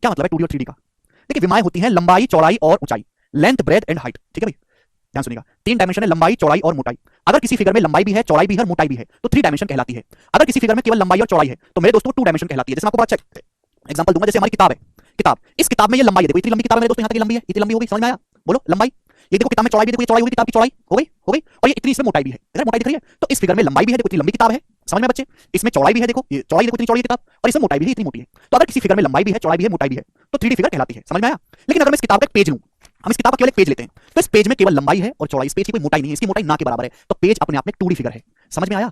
क्या मतलब है 2D और 3D का? देखिए विमाएं होती हैं लंबाई, चौड़ाई और ऊंचाई, लेंथ, ब्रेथ एंड हाइट। ठीक है भाई, ध्यान सुनिएगा, तीन डायमेंशन है, लंबाई, चौड़ाई और मोटाई। अगर किसी फिगर में लंबाई भी है, चौड़ाई भी है और मोटाई भी है तो 3 डायमेंशन कहलाती है। अगर किसी फिगर में केवल लंबाई और चौड़ाई है तो मेरे दोस्तों 2 डायमेंशन कहलाती है। जैसे मैं आपको बात एग्जांपल दूंगा, जैसे हमारी किताब है, किताब, इस किताब में ये लंबाई है, देखो इतनी लंबी किताब है मेरे दोस्तों, यहां तक ये लंबी है, इतनी लंबी हो गई, समझ में आया? बोलो लंबाई। ये देखो किताब में चौड़ाई भी, देखो ये चौड़ाई होगी, किताब की चौड़ाई हो गई, और ये इतनी इसमें मोटाई भी है, इधर मोटाई दिख रही है। तो इस फिगर में लंबाई भी है, देखो इतनी लंबी किताब है, समझ में बच्चे? इसमें चौड़ाई भी है, देखो ये चौड़ाई, देखो इतनी चौड़ी किताब, और इसमें मोटाई भी है, इतनी मोटी है। तो अगर किसी फिगर में लंबाई भी है, चौड़ाई भी है, मोटाई भी है तो 3D फिगर कहलाती है। समझ में आया? लेकिन अगर मैं इस किताब का एक पेज लूं, हम इस किताब का केवल एक पेज लेते हैं, तो इस पेज में केवल लंबाई है और चौड़ाई, इस पेज की कोई मोटाई नहीं है, इसकी मोटाई ना के बराबर है, तो पेज अपने आप में 2D फिगर है। समझ में आया?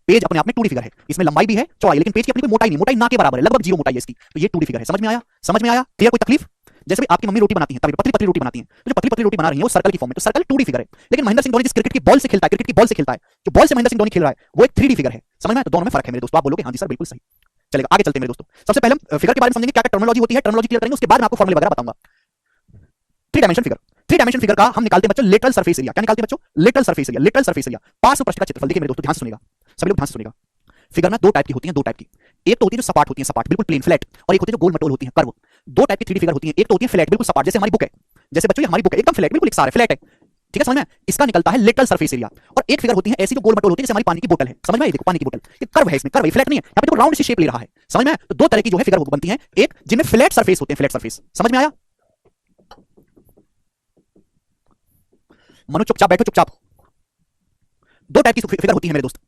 पेज अपने आप में 2D फिगर है, इसमें लंबाई भी है, चौड़ाई, लेकिन पेज की अपनी कोई मोटाई नहीं, मोटाई ना के बराबर है, लगभग जीरो मोटाई है इसकी, तो ये 2D फिगर है। समझ में आया? समझ में आया? क्लियर? कोई तकलीफ? जैसे भी आपकी मम्मी रोटी बनाती हैं, तभी पतली पतली रोटी बनाती हैं, तो जो पतली पतली रोटी बना रही है वो सर्कल की फॉर्म में, तो सर्कल 2D फिगर है। लेकिन महेंद्र सिंह धोनी जिस क्रिकेट की बॉल से खेलता है, क्रिकेट की बॉल से खेलता है, जो बॉल से महेंद्र सिंह धोनी खेल रहा है वो एक 3D फिगर है। समझ में आया? तो दोनों में फर्क है मेरे दोस्तों। आप बोलोगे हाँ जी सर बिल्कुल सही। चलेगा, आगे चलते हैं मेरे दोस्तों। सबसे पहले हम फिगर के बारे में समझेंगे, क्या क्या टर्मिनोलॉजी होती है, टर्मिनोलॉजी क्लियर करेंगे, उसके बाद मैं आपको फॉर्मूले वगैरह बताऊंगा। 3 डायमेंशन फिगर का हम निकालते हैं बच्चों लेटरल सरफेस एरिया। क्या निकालते हैं बच्चों? Lateral surface area. Lateral surface area पार्श्व पृष्ठ का क्षेत्रफल। देखिए मेरे दोस्तों ध्यान से सुनिएगा, सभी लोग ध्यान से सुनिएगा। फिगर में दो टाइप की होती हैं, दो टाइप की। एक तो होती है जो सपाट होती है, सपाट बिल्कुल प्लेन फ्लैट, और एक होती है जो गोल मटोल होती है, कर्व। दो टाइप की 3D फिगर होती है। एक तो होती है फ्लैट बिल्कुल सपाट, जैसे हमारी बुक है, जैसे बच्चों ये हमारी बुक है एकदम फ्लैट, बिल्कुल एक सार है, फ्लैट है, ठीक है, समझ में? इसका निकलता है लेटरल सरफेस एरिया। और एक फिगर होती है ऐसी जो गोल मटोल होती है, जैसे हमारी पानी की बोतल है, समझ में? ये देखो पानी की बोतल, ये कर्व है, इसमें कर्व है, फ्लैट नहीं है, यहाँ पे देखो राउंड सी शेप ले रहा है, समझ में? तो दो तरह की जो है फिगर बनती है, एक जिनमें फ्लैट सरफेस होते हैं, फ्लैट सरफेस। समझ में आया? मनु चुपचाप बैठो, चुपचाप। दो टाइप की फिगर होती है मेरे दोस्त,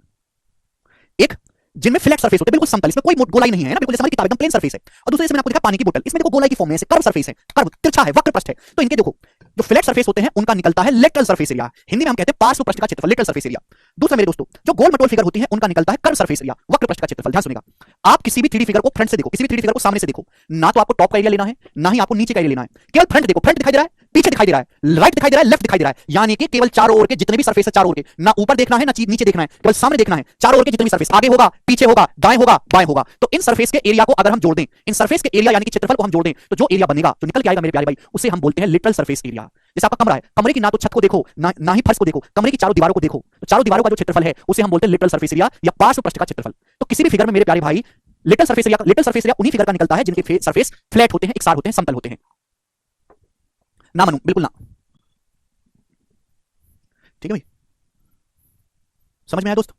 एक जिनमें फ्लैट सरफेस होते हैं, बिल्कुल समतल, इसमें कोई गोलाई नहीं है ना, बिल्कुल जैसे हमारी किताब एकदम प्लेन सरफेस है। और दूसरे से मैंने आपको दिखाया पानी की बोतल, इसमें देखो गोलाई की फॉर्म में है, कर्व सरफेस है, कर्व तिरछा है, वक्र पृष्ठ है। तो इनके देखो जो फ्लैट सरफेस होते हैं उनका निकलता है लेटरल सरफेस एरिया, हिंदी में हम कहते हैं पार्श्व पृष्ठ का क्षेत्रफल, लेटरल सरफेस एरिया। दूसरा मेरे दोस्तों जो गोल मटोल फिगर होती है उनका निकलता है कर्व सरफेस एरिया, वक्र पृष्ठ का क्षेत्रफल। ध्यान सुनिएगा, आप किसी भी 3D फिगर को फ्रंट से देखो, किसी भी 3D फिगर को सामने से देखो, ना तो आपको टॉप का एरिया लेना है, ना ही आपको नीचे का एरिया लेना है, केवल फ्रंट देखो, फ्रंट दिखाई दे रहा है, पीछे दिखाई दे रहा है, राइट दिखाई दे रहा है, लेफ्ट दिखाई दे रहा है, यानी कि केवल चारों ओर के जितने भी सरफेस है, चारों ओर के, ना ऊपर देखना है ना नीचे देखना है, केवल सामने देखना है, चारों ओर के जितने भी सरफेस, आगे होगा, पीछे होगा, दाएं होगा, बाएं होगा, तो इन सरफेस के एरिया को अगर हम जोड़ दें, इन सरफेस के एरिया यानी कि क्षेत्रफल को हम जोड़ दें, तो जो एरिया बनेगा, जो निकल के आएगा मेरे प्यारे भाई, उसे हम बोलते हैं लिटरल सरफेस एरिया। जैसे आपका कमरा है, कमरे की ना तो छत को देखो ना ही फर्श को देखो, कमरे की चारों दीवारों को देखो, तो चारों दीवारों का जो क्षेत्रफल है उसे हम बोलते हैं लिटरल सरफेस एरिया या पार्श्व पृष्ठ का क्षेत्रफल। तो किसी भी फिगर में मेरे प्यारे भाई लिटरल सरफेस एरिया उन्हीं फिगर का निकलता है जिनके सरफेस फ्लैट होते हैं, एकसार होते हैं, समतल होते हैं। ना मनू, बिल्कुल ना, ठीक है भाई, समझ में आया दोस्त?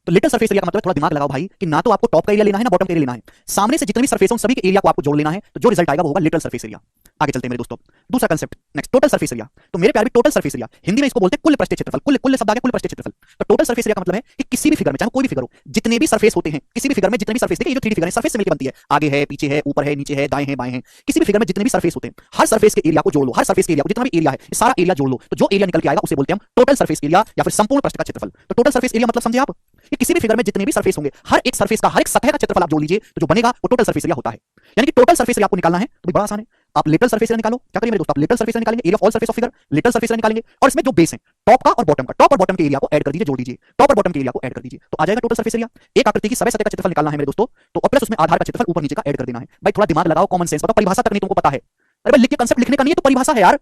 तो लिटल सरफेस एरिया का मतलब थोड़ा दिमाग लगाओ भाई कि ना तो आपको टॉप का एरिया लेना है ना बॉटम का एरिया लेना है, सामने से जितने भी सरफेस हैं उन सभी के एरिया को आपको जोड़ लेना है, तो जो रिजल्ट आएगा वो होगा लिटल सरफेस एरिया। आगे चलते हैं मेरे दोस्तों, दूसरा concept next, total surface area. तो मेरे प्यारे भी टोटल सरफेस एरिया, हिंदी में इसको बोलते हैं कुल पृष्ठीय क्षेत्रफल, कुल कुल शब्द आ गया, कुल पृष्ठीय क्षेत्रफल। तो टोटल सरफेस एरिया का मतलब है कि किसी भी फिगर में, चाहे कोई भी फिगर हो, जितने भी सरफेस होते हैं, किसी भी फिगर में जितने भी सरफेस, देखिए ये जो 3D फिगर है सरफेस से मिलकर बनती है, आगे है, पीछे है, ऊपर है, नीचे है, दाएं है, बाएं है, किसी भी फिगर में जितने भी सरफेस होते हैं, हर सरफेस के एरिया को जोड़ लो, हर सरफेस के एरिया को, जितना भी एरिया है सारा एरिया जोड़ लो, तो जो एरिया निकल के आएगा उसे बोलते हैं हम टोटल सरफेस एरिया या फिर संपूर्ण पृष्ठ का क्षेत्रफल। तो टोटल सरफेस एरिया मतलब समझे आप कि किसी भी फिगर में जितने भी सरफेस होंगे, हर एक सरफेस का, हर एक सतह का क्षेत्रफल आप जोड़ लीजिए, तो जो बनेगा वो टोटल सरफेस एरिया होता है। यानी कि टोटल सरफेस एरिया आपको निकालना है तो बड़ा आसान है, आप लेटरल सरफेस एरिया निकालो। क्या करिए मेरे दोस्त, आप लेटरल सरफेस एरिया निकालेंगे, area of all surface of figure, lateral surface area निकालेंगे, और इसमें जो बेस है टॉप का और बॉटम का, टॉप और बॉटम के एरिया को ऐड कर दीजिए, जोड़ दीजिए, टॉप और बॉटम के एरिया को ऐड कर दीजिए, तो आ जाएगा टोटल सरफेस एरिया। एक आकृति की सभी सतह का क्षेत्रफल निकालना है मेरे दोस्तों, तो प्लस उसमें आधार का क्षेत्रफल ऊपर नीचे का ऐड कर देना है। भाई थोड़ा दिमाग लगाओ, कॉमन सेंस, बताओ परिभाषा तक नहीं तुमको पता है? अरे भाई लिख के कांसेप्ट लिखने का नहीं है तो परिभाषा है यार,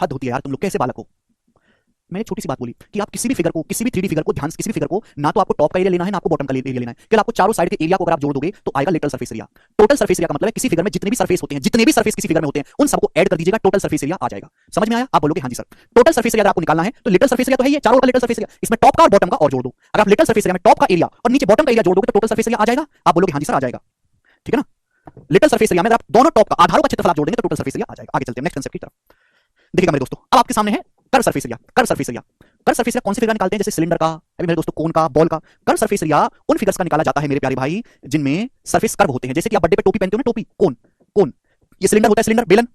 हद होती है यार, तुम लोग कैसे बालक हो। मैंने छोटी सी बात बोली कि आप किसी भी फिगर को, किसी भी 3D फिगर को ध्यान से, किसी भी फिगर को ना तो आपको टॉप का एरिया लेना है ना आपको बॉटम का एरिया लेना है, केवल आपको चारों साइड के एरिया को अगर आप जोड़ दोगे तो आएगा lateral surface area. Total surface area का मतलब है किसी फिगर में जितने भी सरफेस होते हैं, जितने भी सरफेस किसी फिगर में होते हैं उन सबको ऐड कर दीजिएगा, टोटल सरफेस एरिया आ जाएगा। समझ में आया? आप बोलोगे हाँ जी सर। टोटल सरफेस एरिया अगर आपको निकालना है तो लिटरल सरफेस एरिया तो है ये, चारों का लिटरल सरफेस एरिया, इसमें टॉप का और बॉटम का और जोड़ दो। अगर आप लिटरल सरफेस एरिया में टॉप का एरिया और नीचे बॉटम का एरिया जोड़ दोगे तो टोटल सरफेस एरिया आ जाएगा। आप बोलोगे हाँ जी सर आ जाएगा, ठीक है ना? लिटरल सरफेस एरिया में अगर आप दोनों टॉप का, आधारों का क्षेत्रफल आप जोड़ देंगे तो टोटल सरफेस एरिया आ जाएगा। आगे चलते हैं नेक्स्ट कांसेप्ट की तरफ। देखिएगा मेरे दोस्तों, अब आपके सामने है curve surface area. Curve surface area, curve surface area कौन से फिगर निकालते हैं? जैसे सिलेंडर का, अभी मेरे दोस्तों कोन का, बॉल का। कर्व सरफेस एरिया उन फिगर्स का निकाला जाता है मेरे प्यारे भाई जिनमें सरफेस कर्व होते हैं। जैसे कि आप बर्थडे पे टोपी पहनते हो ना, टोपी, कोन, कोन, ये सिलेंडर होता है, सिलेंडर, बेलन,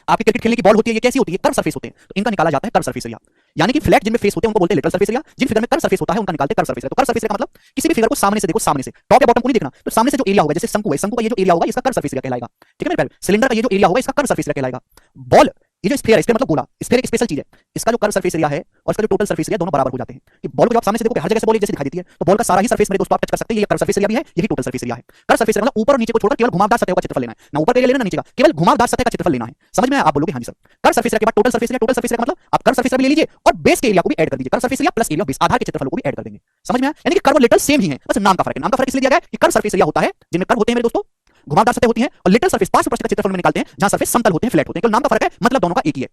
आपकी क्रिकेट खेलने की बॉल होती है, ये कैसी होती है? कर्व सरफेस होते हैं, तो इनका निकाला जाता है कर्व सरफेस एरिया। यानी कि फ्लैट जिनमें फेस होते हैं उनको बोलते हैं लेटरल सरफेस एरिया, जिन फिगर में कर्व सरफेस होता है उनका निकालते हैं कर्व सरफेस एरिया। तो कर्व सरफेस एरिया का मतलब किसी भी फिगर को सामने से देखो, सामने से, टॉप या बॉटम को नहीं देखना, तो सामने से जो एरिया होगा, जैसे शंकु है, शंकु का ये जो एरिया होगा इसका कर्व सरफेस एरिया कहलाएगा, ठीक है मेरे प्यारे? सिलेंडर का ये जो एरिया होगा इसका कर्व सरफेस एरिया कहलाएगा। बॉल ये जो स्फीयर है, स्फीयर मतलब गोला, स्फीयर एक स्पेशल चीज है। इसका जो कर्व सरफेस एरिया है और इसका जो टोटल सरफेस एरिया दोनों बराबर हो जाते हैं। कि बॉल को जब आप सामने से देखोगे हर जगह से बॉल एक जैसी दिखाई देती है, तो बॉल का सारा ही सरफेस मेरे दोस्तों आप टच कर सकते हैं। ये कर्व सरफेस एरिया भी है, यही टोटल सरफेस एरिया है। कर्व सरफेस एरिया मतलब ऊपर और नीचे को छोड़कर केवल घुमावदार सतह का क्षेत्रफल लेना है, ना ऊपर का एरिया लेना ना नीचे का, केवल घुमावदार सतह का क्षेत्रफल लेना है। समझ में आया? आप बोलोगे हाँ जी सर। कर्व सरफेस एरिया के बाद total surface area, total surface area मतलब आप कर्व सरफेस एरिया भी ले लीजिए और बेस के एरिया को भी ऐड कर दीजिए। Curve surface area plus area base, आधार के क्षेत्रफल को भी ऐड कर देंगे। समझ में आया? यानी कि कर्व और लिटरल सेम ही है, बस नाम का फर्क है। नाम का फर्क इसलिए दिया गया है कि कर्व सरफेस एरिया होता है जिनमें कर्व होते हैं मेरे दोस्तों, घुमावदार सतह होती है, और लिटल सरफेस 5% का क्षेत्रफल में निकालते हैं जहां सरफेस समतल होते हैं, फ्लैट होते हैं। केवल नाम का फर्क है, मतलब दोनों का एक ही है।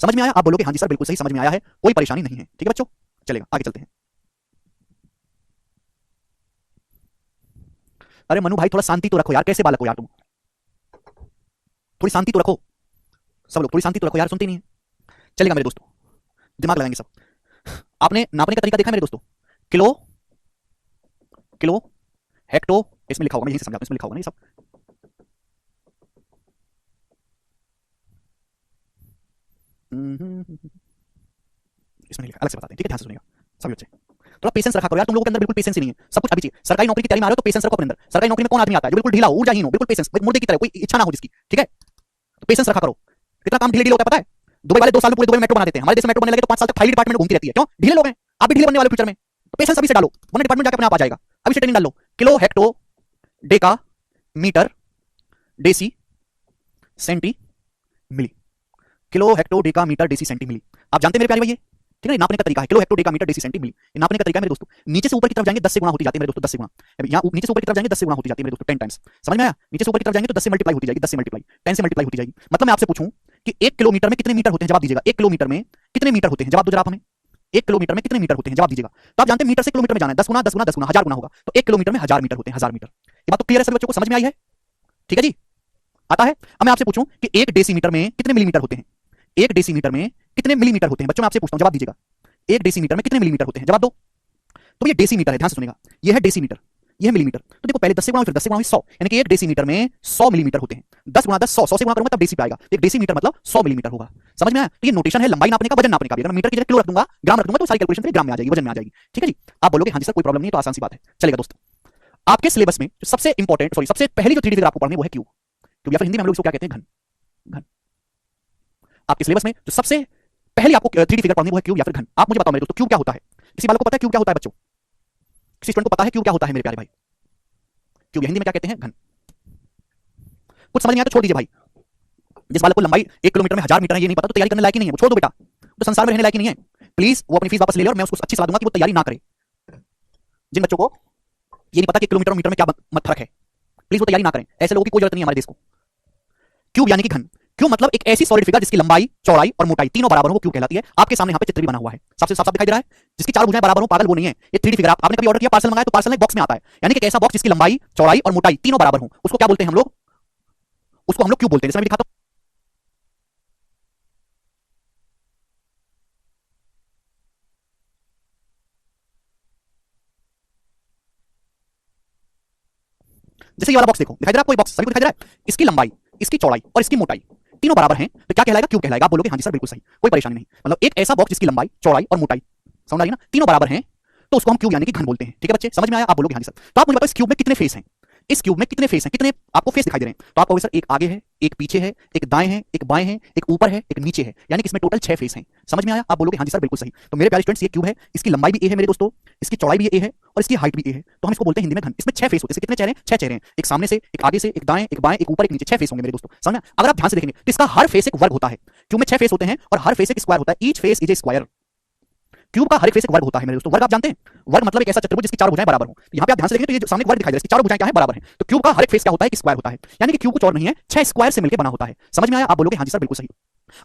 समझ में आया? आप बोलोगे हाँ जी सर बिल्कुल सही, समझ में आया है, कोई परेशानी नहीं है। ठीक है बच्चों, चलेगा, आगे चलते हैं। अरे मनु भाई थोड़ा शांति तो रखो यार, कैसे बालक हो यार तुम, थोड़ी शांति तो रखो। सब लोग थोड़ी शांति तो रखो यार, सुनते नहीं है। चलेगा मेरे दोस्तों, दिमाग लगाएंगे सब। आपने नापने का तरीका देखा मेरे दोस्तों, किलो, किलो, हेक्टो, इसमें लिखा होगा, मैं यहीं से समझाता हूं, इसमें लिखा होगा नहीं सब। इसमें लिखा अलग से बताते हैं, ठीक है, ध्यान से सुनिएगा सभी बच्चे। थोड़ा पेशेंस रखा करो यार, तुम लोगों के अंदर बिल्कुल पेशेंस ही नहीं है। सब कुछ अभी चाहिए, सरकारी नौकरी की तैयारी में आ रहे हो तो पेशेंस रखो अपने अंदर। सरकारी नौकरी में कौन आदमी आता है जो बिल्कुल ढीला हो, ऊर्जाहीन हो, बिल्कुल पेशेंस, मुर्दे की तरह, कोई इच्छा ना हो जिसकी, ठीक है, तो पेशेंस रखा करो। कितना काम ढीले ढीले होता है पता है? दुबई वाले 2 साल में पूरे दुबई में मेट्रो बना देते हैं, हमारे देश में मेट्रो बनने लगे तो 5 साल तक फाइल डिपार्टमेंट में घूमती रहती है। क्यों? ढीले लोग हैं। आप भी ढीले बनने वाले फ्यूचर में, तो पेशेंस अभी से डालो, वरना डिपार्टमेंट जाकर अपने आप आ जाएगा। अभी से ट्रेनिंग डाल लो। Kilo, hecto, deca, metre, deci, centi, milli. Kilo, hecto, deca, metre, deci, centi, milli. आप जानते हैं मेरे प्यारे भैया, ठीक है, नापने का तरीका है kilo, hecto, deca, metre, deci, centi, milli. ये नापने का तरीका है मेरे दोस्तों। नीचे से ऊपर की तरफ जाएंगे 10 से गुणा होती जाती है मेरे दोस्तों, 10 से गुणा। यहाँ नीचे से ऊपर की तरफ जाएंगे 10 से गुणा होती जाती है मेरे दोस्तों, 10 टाइम्स। समझ में आया? नीचे से ऊपर की तरफ जाएंगे तो 10 से मल्टीप्लाई होती जाएगी, 10 से मल्टीप्लाई, 10 से मल्टीप्लाई होती जाएगी। मतलब मैं आपसे पूछूं कि 1 किलोमीटर में कितने मीटर होते हैं, जवाब दीजिएगा। 1 किलोमीटर में कितने मीटर होते हैं, जवाब दो जरा आप हमें। 1 किलोमीटर में कितने मीटर होते हैं, जवाब दीजिएगा। तो आप जानते हैं मीटर से किलोमीटर में जाना है, 10 गुना 10 गुना 10 गुना 1000 गुना होगा, तो 1 किलोमीटर में 1000 मीटर होते हैं, 1000 मीटर। ये बात तो क्लियर है सभी बच्चों को, समझ में आई है? ठीक है जी, आता है। अब मैं आपसे पूछूं कि 1 डेसीमीटर में कितने मिलीमीटर होते हैं, 1 डेसीमीटर में कितने मिलीमीटर होते हैं बच्चों, मैं आपसे पूछता हूं, जवाब दीजिएगा। 1 डेसीमीटर में कितने मिलीमीटर होते हैं, जवाब दो। तो ये डेसीमीटर है, ध्यान से सुनिएगा, ये है डेसीमीटर, ये है मिलीमीटर। तो देखो पहले 10 से गुणा फिर 10 से गुणा 100, यानी कि 1 डेसीमीटर में 100 मिलीमीटर होते हैं। 10 गुणा 10 100, 100 से गुणा करूंगा तब डेसी पे आएगा। एक डेसीमीटर मतलब 100 मिलीमीटर होगा। समझ में आया? तो ये नोटेशन है लंबाई नापने का, वजन नापने का भी। अगर मैं मीटर की जगह किलो रख दूंगा, ग्राम रख दूंगा तो सारी कैलकुलेशन फिर ग्राम में आ जाएगी, वजन में आ जाएगी। ठीक है जी, आप बोलोगे हाँ जी सर कोई प्रॉब्लम नहीं है, तो आसान सी बात है। चलेगा दोस्तों, आपके सिलेबस में जो सबसे इंपॉर्टेंट, सॉरी सबसे पहली जो 3D फिगर आपको पढ़नी वो है क्यूब। क्यूब या फिर हिंदी में हम लोग इसको क्या कहते हैं, घन। घन। आपके सिलेबस में जो सबसे पहली आपको 3D फिगर पढ़नी वो है क्यूब या फिर घन। आप मुझे बताओ मेरे दोस्तों, क्यूब क्या होता है? किसी वालों को पता है क्यूब क्या होता है बच्चों? किसी स्टूडेंट को पता है क्यूब क्या होता है मेरे प्यारे भाई? क्यूब हिंदी में क्या कहते हैं, घन। कुछ समझ नहीं आया तो छोड़ दीजिए भाई। जिस बालक को लंबाई 1 किलोमीटर में 1000 मीटर है ये नहीं पता तो तैयारी करने लायक ही नहीं है, वो छोड़ दो बेटा, तो संसार में रहने लायक ही नहीं है। प्लीज वो अपनी फीस वापस ले ले और मैं उसको अच्छी सलाह दूंगा कि वो तैयारी ना करे। जिन बच्चों को ये नहीं पता कि किलोमीटर और मीटर में क्या मत फर्क है, प्लीज वो तैयारी ना करें। ऐसे लोगों की कोई जरूरत नहीं है हमारे देश को। क्यूब यानी कि घन। क्यूब मतलब एक ऐसी सॉलिड फिगर जिसकी लंबाई, चौड़ाई और मोटाई तीनों बराबर हो, वो क्यूब कहलाती है। आपके सामने यहाँ पे चित्र भी बना हुआ है, सबसे साफ साफ दिखाई दे रहा है। जिसकी 4 भुजाएं बराबर हो, पागल वो नहीं है। ये 3D फिगर आपने कभी ऑर्डर किया, पार्सल मंगाया तो पार्सल एक बॉक्स में आता है, यानी कि एक ऐसा बॉक्स जिसकी लंबाई, चौड़ाई और मोटाई तीनों बराबर हो, उसको क्या बोलते हैं हम लोग? उसको हम लोग क्यूब बोलते हैं। जैसे मैं दिखाता हूं, जैसे ये वाला बॉक्स देखो, दिखाई दे रहा है आपको? बॉक्स सभी को दिखाई दे रहा है। इसकी लंबाई, इसकी चौड़ाई और इसकी मोटाई तीनों बराबर हैं, तो क्या कहलाएगा? क्यूब कहलाएगा। आप बोलोगे हाँ जी सर बिल्कुल सही, कोई परेशानी नहीं। मतलब एक ऐसा बॉक्स जिसकी लंबाई, चौड़ाई और मोटाई, समझ आई ना, तीनों बराबर हैं, तो उसको हम क्यूब यानी कि घन बोलते हैं। ठीक है बच्चे, समझ में आया? आप बोलोगे हाँ जी सर। तो आप मुझे बताओ इस क्यूब में कितने फेस हैं? इस क्यूब में कितने फेस हैं, कितने आपको फेस दिखाई दे रहे हैं? तो आप कहोगे सर एक आगे है, एक पीछे है, एक दाएं है, एक बाएं है, एक ऊपर है, एक नीचे है, यानी कि इसमें टोटल 6 फेस हैं। समझ में आया? आप बोलोगे हाँ जी सर बिल्कुल सही। तो मेरे प्यारे स्टूडेंट्स, ये क्यूब है, इसकी लंबाई भी ए है मेरे दोस्तों, इसकी चौड़ाई भी ए है और इसकी हाइट भी ए है, तो हम इसको बोलते हैं हिंदी में घन। इसमें 6 फेस होते हैं। कितने चेहरे हैं? 6 चेहरे हैं, एक सामने से, एक आगे से, एक दाएं, एक बाएं, एक ऊपर, एक नीचे, 6 फेस होंगे मेरे दोस्तों। समझ में? अगर आप ध्यान से देखेंगे तो इसका हर फेस एक वर्ग होता है। क्यूब में 6 फेस होते हैं और हर फेस एक स्क्वायर होता है। Each face is a square. Cube का हर एक फेस एक वर्ग होता है मेरे दोस्तों। वर्ग आप जानते हैं? वर्ग मतलब एक ऐसा चतुर्भुज जिसकी 4 भुजाएं बराबर हो। यहाँ पे आप ध्यान से देखेंगे तो ये जो सामने वर्ग दिखाई दे रहा है, इसकी 4 भुजाएं क्या है? बराबर हैं। तो क्यूब का हर एक फेस क्या होता है? एक स्क्वायर होता है, यानी कि क्यूब कुछ और नहीं है, 6 स्क्वायर से मिलकर बना होता है। समझ में आया? आप बोलोगे हाँ जी सर बिल्कुल सही।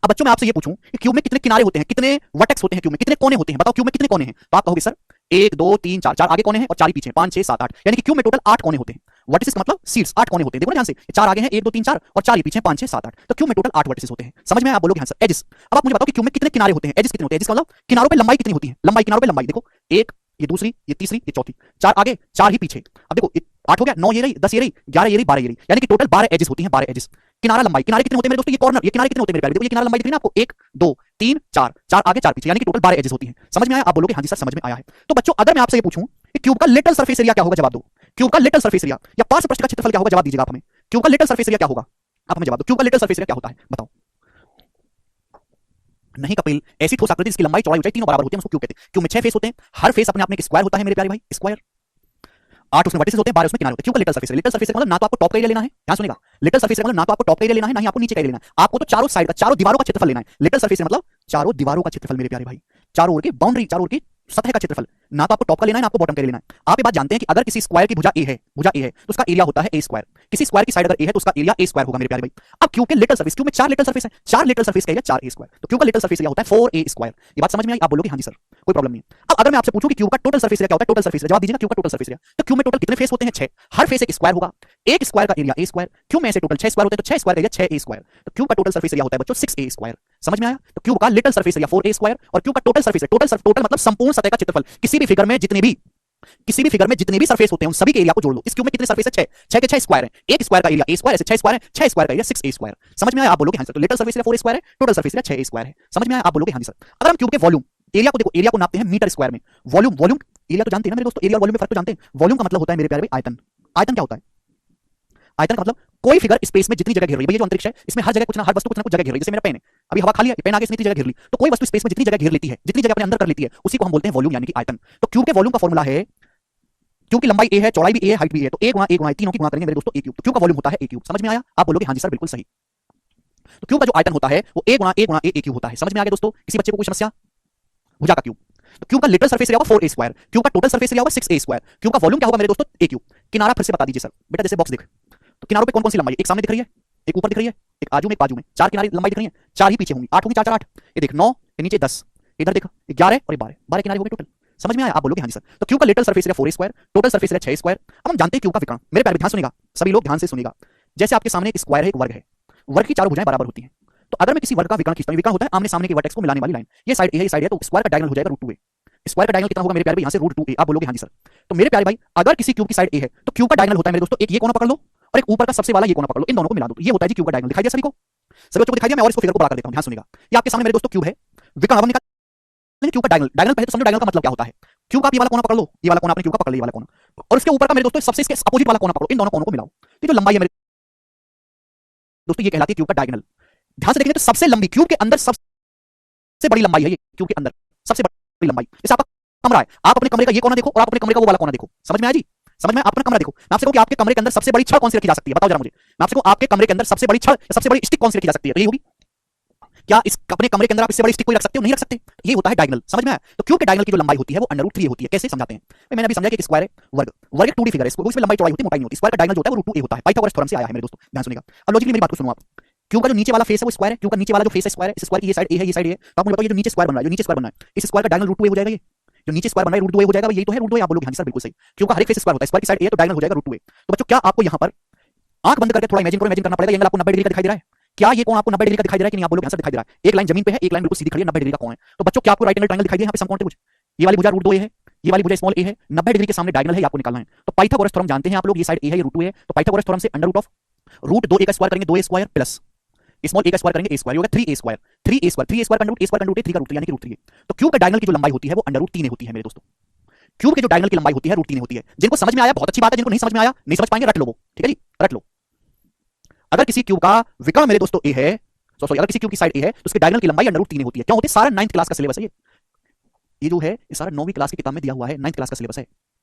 अब बच्चों मैं आपसे ये पूछूं कि क्यूब में कितने किनारे होते हैं, कितने वर्टेक्स होते हैं, क्यूब में कितने कोने होते हैं? बताओ क्यूब में कितने कोने हैं? तो आप कहोगे सर 1 2 3 4, 4 आगे कोने हैं और 4 ही पीछे, 5 6 7 8, यानी कि क्यूब में टोटल 8 कोने होते हैं। वर्टिसेस का मतलब सीट्स, 8 कोने होते हैं। देखो ना ध्यान से, 4 आगे हैं, 1 2 3 4 और 4 ही पीछे, 5 6 7 8, तो क्यूब में टोटल 8 वर्टिसेस होते हैं। समझ में आया? आप बोलोगे हाँ सर। एजेस, अब आप मुझे बताओ कि क्यूब में कितने किनारे होते हैं? एजेस कितने होते हैं? एजेस का मतलब किनारों पे लंबाई कितनी होती है? लंबाई, किनारों पे लंबाई देखो, 1, ये दूसरी, ये तीसरी, ये चौथी, 4 आगे 4 ही पीछे। अब देखो 8 हो गया, 9 ये रही, 10 ये रही, 11 ये रही, 12 ये रही, यानी कि टोटल 12 एजेस होती हैं, 12 एजेस। किनारा लंबाई, किनारे कितने होते हैं मेरे दोस्तों? ये कॉर्नर, ये किनारे कितने होते हैं मेरे प्यारे? देखो ये किनारा लंबाई दिख रही है ना आपको, 1 2 3 4, 4 आगे 4 पीछे, यानी कि टोटल 12 एजेस होती हैं। समझ में आया? आप बोलोगे हाँ जी सर समझ में आया है। तो बच्चों अगर मैं आपसे ये पूछूं कि क्यूब का लिटल सरफेस एरिया क्या होगा? जवाब दो। क्यूब का लिटल सरफेस एरिया या पार्श्व पृष्ठ का क्षेत्रफल क्या होगा? जवाब दीजिएगा आप हमें। क्यूब का लिटल सरफेस एरिया क्या होगा? आप हमें जवाब दो। क्यूब का लिटल सरफेस एरिया क्या होता है? बताओ। नहीं कपिल, ऐसी ठोस आकृति जिसकी लंबाई चौड़ाई ऊंचाई तीनों बराबर होती है उसको क्यूब कहते हैं। क्यूब में 6 फेस होते हैं, हर फेस अपने आप में एक स्क्वायर होता है मेरे प्यारे भाई, स्क्वायर। 8 उसमें वर्टिसेस होते हैं, 12 उसमें किनारे होते हैं। क्यूब का लिटल सरफेस है। लिटल सरफेस का मतलब ना तो आपको टॉप का एरिया लेना है, ध्यान सुनिएगा, लिटल सरफेस का मतलब ना तो आपको टॉप का एरिया लेना है, ना ही आपको नीचे का एरिया लेना है, आपको तो चारों साइड का, चारों दीवारों का क्षेत्रफल लेना है। लिटल सरफेस मतलब चारों दीवारों का क्षेत्रफल मेरे प्यारे भाई, चारों ओर की बाउंड्री, चारों ओर की सतह का क्षेत्रफल, ना तो आपको टॉप का लेना है ना आपको बॉटम का लेना है। आप ये बात जानते हैं कि अगर किसी स्क्वायर की भुजा ए है, तो उसका एरिया होता है ए स्क्वायर। किसी स्क्वायर की साइड अगर ए है तो उसका एरिया ए स्क्वायर होगा मेरे प्यारे भाई। अब क्यूब के लिटल सरफेस, क्यूब में 4 लिटल सरफेस है, 4 लिटल सरफेस का एरिया 4 ए स्क्वायर, तो क्यूब का लिटल सरफेस एरिया होता है 4 ए स्क्वायर। ये बात समझ में आई? आप बोलोगे हां जी सर, कोई प्रॉब्लम नहीं है। अब अगर मैं आपसे पूछूं कि क्यूब का टोटल सरफेस एरिया क्या होता है, टोटल सरफेस एरिया जवाब दीजिएगा, क्यूब का टोटल सरफेस एरिया। तो क्यूब में टोटल कितने फेस होते हैं? 6, हर फेस एक स्क्वायर होगा, एक स्क्वायर का एरिया ए स्क्वायर। क्यूब में ऐसे टोटल 6 स्क्वायर होते हैं, तो 6 स्क्वायर का एरिया 6 ए स्क्वायर। तो क्यूब का टोटल सरफेस एरिया होता है बच्चों 6 ए स्क्वायर। समझ में आया? तो क्यूब का lateral surface area 4 A square और क्यूब का टोटल सरफेस, टोटल मतलब संपूर्ण सतह का क्षेत्रफल। किसी भी फिगर में जितने भी सरफेस होते हैं उन सभी के एरिया को जोड़ लो। इस क्यूब में कितने सरफेस है? 6, 6 के 6 स्क्वायर है, एक स्क्वायर का एरिया ए स्क्वायर, ऐसे 6 स्क्वायर है, 6 स्क्वायर का एरिया 6 ए स्क्वायर। समझ में आया? आप बोलोगे हां सर। तो लिटल सरफेस एरिया 4 स्क्वायर है, टोटल सरफेस एरिया 6 ए स्क्वायर है। समझ में आया? आप बोलोगे हां सर। अगर हम क्यूब के वॉल्यूम एरिया को देखो, एरिया को नापते हैं मीटर स्क्वायर में, वॉल्यूम एरिया तो जानते हैं ना मेरे दोस्तों, एरिया और वॉल्यूम में फर्क तो जानते हैं। वॉल्यूम का मतलब होता है मेरे प्यारे भाई आयतन। आयतन क्या होता है? आयतन का मतलब कोई फिगर स्पेस में जितनी जगह घेर रही है, ये जो अंतरिक्ष है इसमें हर जगह कुछ ना हर वस्तु कुछ ना कुछ जगह घेर रही है। जैसे मेरा पेन है, अभी हवा खाली है, पेन आगे इसने इतनी जगह घेर ली, तो कोई वस्तु स्पेस में जितनी जगह घेर लेती है, जितनी जगह अपने अंदर कर लेती है, उसी को हम बोलते हैं वॉल्यूम यानी कि आयतन। तो क्यूब के वॉल्यूम का फॉर्मूला है, क्यूब की लंबाई ए है, चौड़ाई भी ए है, हाइट भी है, तो ए गुणा तीनों की गुणा करेंगे मेरे दोस्तों ए क्यूब। तो क्यूब का वॉल्यूम होता है ए क्यूब। समझ में आया? आप बोलोगे हां जी सर बिल्कुल सही। तो क्यूब का जो आयतन होता है वो ए गुणा ए क्यूब होता है। समझ में आ गया दोस्तों? किसी बच्चे को कोई समस्या? भुजा का क्यूब। तो क्यूब का लिटल सरफेस एरिया होगा 4 ए स्क्वायर, क्यूब का टोटल सरफेस एरिया होगा 6 ए स्क्वायर, क्यूब का वॉल्यूम क्या होगा मेरे दोस्तों? ए क्यूब। किनारा फिर से बता दीजिए सर। बेटा जैसे बॉक्स देख, तो किनारों पे कौन कौन सी लंबाई है? एक सामने दिख रही है, एक ऊपर दिख रही है, एक आजू में, एक बाजू में, 4 किनारे लंबाई दिख रही है, 4 ही पीछे होंगी, 8 होंगी, 4 4 8। ये देख 9, ये नीचे 10, इधर देख 11 और ये 12, 12 किनारे हो गए टोटल। समझ में आया? आप बोलोगे हां जी सर। तो क्यूब का lateral surface area 4 A square, total surface area 6 square. अब हम जानते हैं क्यूब का विकर्ण। मेरे प्यारे ध्यान सुनिएगा, सभी लोग ध्यान से सुनिएगा। जैसे आपके सामने एक स्क्वायर है, एक वर्ग है, वर्ग की चारों भुजाएं बराबर होती हैं। तो अगर मैं किसी वर्ग का विकर्ण खींचता हूं, विकर्ण होता है आमने सामने के वर्टेक्स को मिलाने वाली लाइन, ये साइड ए है, ये साइड है, तो स्क्वायर का डायगोनल हो जाएगा √2a। स्क्वायर का डायगोनल कितना होगा मेरे प्यारे भाई? यहां से √2a। आप बोलोगे हां जी सर। तो मेरे प्यारे भाई अगर किसी क्यूब की साइड ए है तो क्यूब का डायगोनल होता है मेरे दोस्तों, एक ये कोना पकड़ लो और एक ऊपर का सबसे वाला ये कोना पकड़ लो, इन दोनों को मिला दो, ये होता है जी क्यूब का डायगोनल। दिखाई दिया सभी को? सभी बच्चों को दिखाई दिया? मैं और इसको फिगर को बड़ा कर देता हूं, ध्यान सुनिएगा। ये आपके सामने मेरे दोस्तों क्यूब है, विकर्ण अब निकाल क्यूब का डायगोनल। डायगोनल पहले तो समझो डायगोनल का मतलब क्या होता है। क्यूब का ये वाला कोना पकड़ लो, ये वाला कोना अपने क्यूब का पकड़ लो, ये वाला कोना, और उसके ऊपर का मेरे दोस्तों सबसे इसके अपोजिट वाला कोना पकड़ो, इन दोनों कोनों को मिलाओ। ये जो लंबाई है मेरे दोस्तों ये कहलाती है क्यूब का डायगोनल। ध्यान से देखेंगे तो सबसे लंबी क्यूब के अंदर सबसे बड़ी लंबाई है ये, क्यूब के अंदर सबसे बड़ी लंबाई। जैसे आपका कमरा है, आप अपने कमरे का ये कोना देखो और आप अपने कमरे का वो वाला कोना देखो। समझ में आया जी? समझ में? अपना कमरा देखो। मैं आपसे कहूं कि आपके कमरे के अंदर सबसे बड़ी छड़ कौन सी रखी जा सकती है? बताओ जरा मुझे। मैं आपसे कहूं आपके कमरे के अंदर सबसे बड़ी छड़ या सबसे बड़ी स्टिक कौन सी रखी जा सकती है? तो ये होगी। क्या इस अपने कमरे के अंदर आप इससे बड़ी स्टिक कोई रख सकते हो? नहीं रख सकते। ये होता है डायगोनल। समझ में आया? तो क्यूब के डायगोनल की जो लंबाई होती है वो √3 होती है। कैसे समझाते हैं? मैंने अभी समझा कि एक स्क्वायर है, वर्ग 2D फिगर है, इसमें लंबाई चौड़ाई होती है, मोटाई नहीं होती। स्क्वायर का डायगोनल जो होता है वो √2a होता है। पाइथागोरस थ्योरम से आया है मेरे दोस्तों, ध्यान सुनिएगा। अब लॉजिकली मेरी बात को सुनो आप। क्यूब का जो नीचे वाला फेस है वो स्क्वायर है, क्यूब का नीचे वाला जो फेस है स्क्वायर है, इस स्क्वायर की ये साइड ए है, ये साइड ए है। तो आप मुझे बताओ ये जो नीचे स्क्वायर बन रहा है, जो नीचे स्क्वायर बन रहा है, इस स्क्वायर का डायगोनल √2a हो जाएगा। ये जो नीचे स्क्वायर बन रहा है √2a हो जाएगा, यही तो है √2a। आप बोलोगे हां जी सर बिल्कुल सही। क्यूब का हर एक फेस स्क्वायर होता है, स्क्वायर की साइड ए है तो डायगोनल हो जाएगा √2a। तो बच्चों क्या आपको यहां पर आंख बंद करके थोड़ा इमेजिन करना पड़ेगा, ये एंगल आपको 90 डिग्री का दिखाई दे रहा है? क्या ये कोण आपको 90 डिग्री का दिखाई दे रहा है कि नहीं? आप बोलोगे आंसर दिखाई दे रहा है। एक लाइन जमीन पे है, एक लाइन बिल्कुल सीधी खड़ी है, 90 डिग्री का कोण है। तो बच्चों क्या आपको राइट एंगल ट्रायंगल दिखाई दे यहाँ पे समकोण त्रिभुज? ये वाली भुजा √2a है, ये वाली भुजा स्मॉल a है, 90 डिग्री के सामने डायगोनल है, आपको निकालना है। तो पाइथागोरस थ्योरम जानते हैं आप लोग, ये साइड a है, ये √2a है, तो पाइथागोरस थ्योरम से √2a का स्क्वायर करेंगे 2a square plus small a का स्क्वायर करेंगे a स्क्वायर, ये होगा 3a स्क्वायर। 3a स्क्वायर का √a 3 का √a यानी कि √3a। तो क्यूब के डायगोनल की जो लंबाई होती है वो √3a होती है मेरे दोस्तों। क्यूब के जो डायगोनल की लंबाई होती है √3a होती है। जिनको समझ में आया बहुत अच्छी बात है, जिनको नहीं समझ में आया नहीं समझ पाएंगे रट लो वो, ठीक है जी, रट लो। अगर किसी क्यूब का विकर्ण मेरे दोस्तों ए है, अगर किसी क्यूब की साइड ए है तो उसके डायगोनल की लंबाई √3a होती है। क्या होती है? सारा 9th क्लास का सिलेबस है ये जो है ये सारा 9वीं क्लास की किताब में दिया हुआ है, 9th क्लास का सिलेबस है।